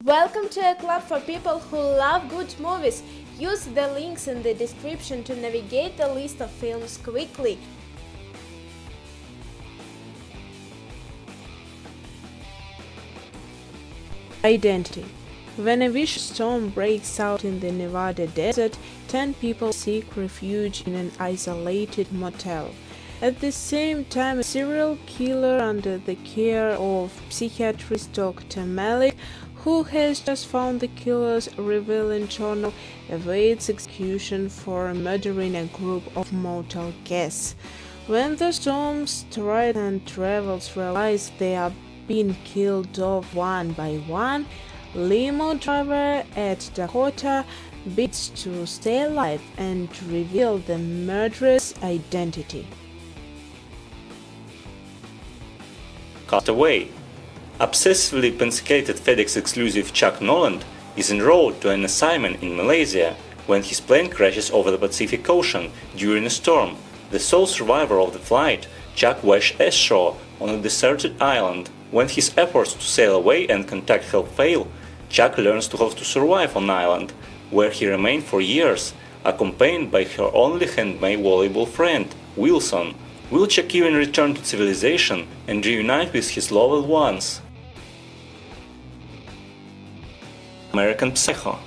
Welcome to a club for people who love good movies. Use the links in the description to navigate the list of films quickly. Identity. When a vicious storm breaks out in the Nevada desert, 10 people seek refuge in an isolated motel. At the same time, a serial killer under the care of psychiatrist Dr. Malik, who has just found the killer's revealing journal, awaits execution for murdering a group of motel guests. When the storm's and travels realize they are being killed off one by one, limo driver at Dakota bids to stay alive and reveal the murderer's identity. Castaway. Obsessively pensicated FedEx exclusive Chuck Noland is en route to an assignment in Malaysia when his plane crashes over the Pacific Ocean during a storm. The sole survivor of the flight, Chuck washes ashore on a deserted island. When his efforts to sail away and contact help fail, Chuck learns how to survive on the island, where he remained for years, accompanied by her only handmade volleyball friend, Wilson. Will Chuck even return to civilization and reunite with his loved ones? American Psycho.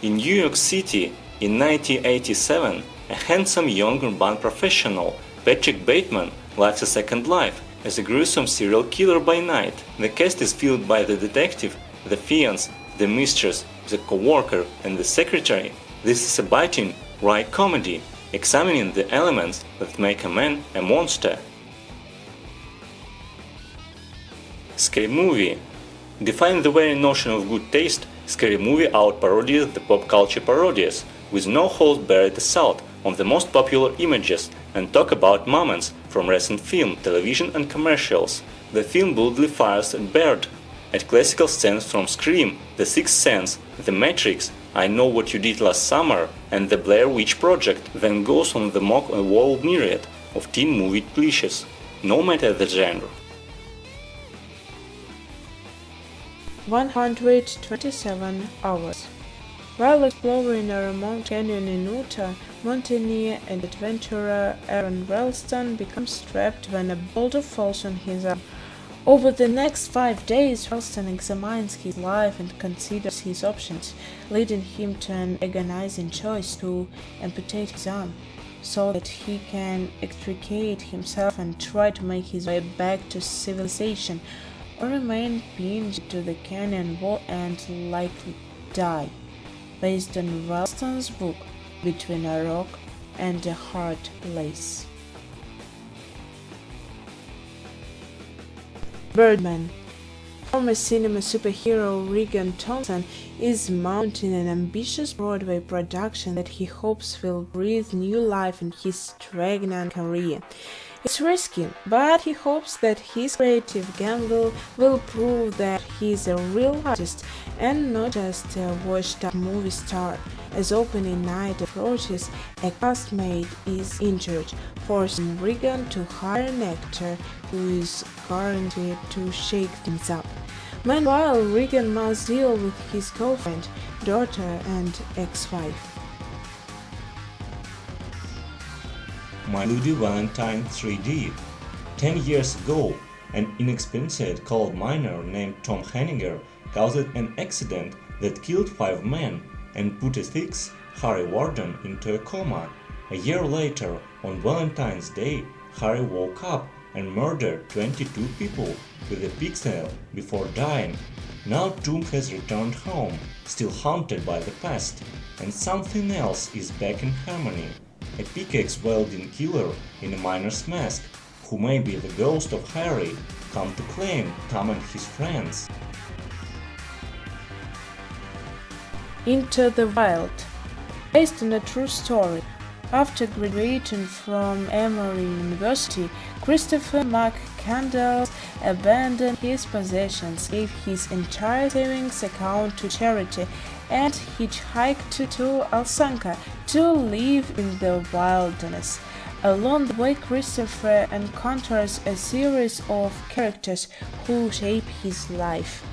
In New York City in 1987, a handsome young urban professional, Patrick Bateman, lives a second life as a gruesome serial killer by night. The cast is filled by the detective, the fiancé, the mistress, the co-worker and the secretary. This is a biting, wry comedy, examining the elements that make a man a monster. Scary movie. Define the very notion of good taste, Scary Movie out-parodies the pop culture parodies, with no holds-barred assault on the most popular images and talk about moments from recent film, television and commercials. The film boldly fires at Bird, at classical scenes from Scream, The Sixth Sense, The Matrix, I Know What You Did Last Summer and The Blair Witch Project, then goes on the mock a whole myriad of teen movie cliches, no matter the genre. 127 hours. While exploring a remote canyon in Utah, mountaineer and adventurer Aaron Ralston becomes trapped when a boulder falls on his arm. Over the next 5 days, Ralston examines his life and considers his options, leading him to an agonizing choice to amputate his arm, so that he can extricate himself and try to make his way back to civilization, or remain pinned to the canyon wall and likely die, based on Ralston's book Between a Rock and a Hard Place. Birdman. Former cinema superhero Regan Thompson is mounting an ambitious Broadway production that he hopes will breathe new life in his stagnant career. It's risky, but he hopes that his creative gamble will prove that he is a real artist and not just a washed-up movie star. As opening night approaches, a castmate is injured, forcing Regan to hire an actor who is guaranteed to shake things up. Meanwhile, Regan must deal with his girlfriend, daughter, and ex-wife. Bloody Valentine 3D. 10 years ago, an inexperienced coal miner named Tom Henninger caused an accident that killed 5 men and put his ex, Harry Warden, into a coma. A year later, on Valentine's Day, Harry woke up and murdered 22 people with a pigtail before dying. Now Tom has returned home, still haunted by the past, and something else is back in harmony. A pickaxe-wielding killer in a miner's mask, who may be the ghost of Harry, come to claim Tom and his friends. Into the Wild. Based on a true story. After graduating from Emory University, Christopher McCandless abandoned his possessions, gave his entire savings account to charity, and hitchhiked to Alsanka to live in the wilderness. Along the way, Christopher encounters a series of characters who shape his life.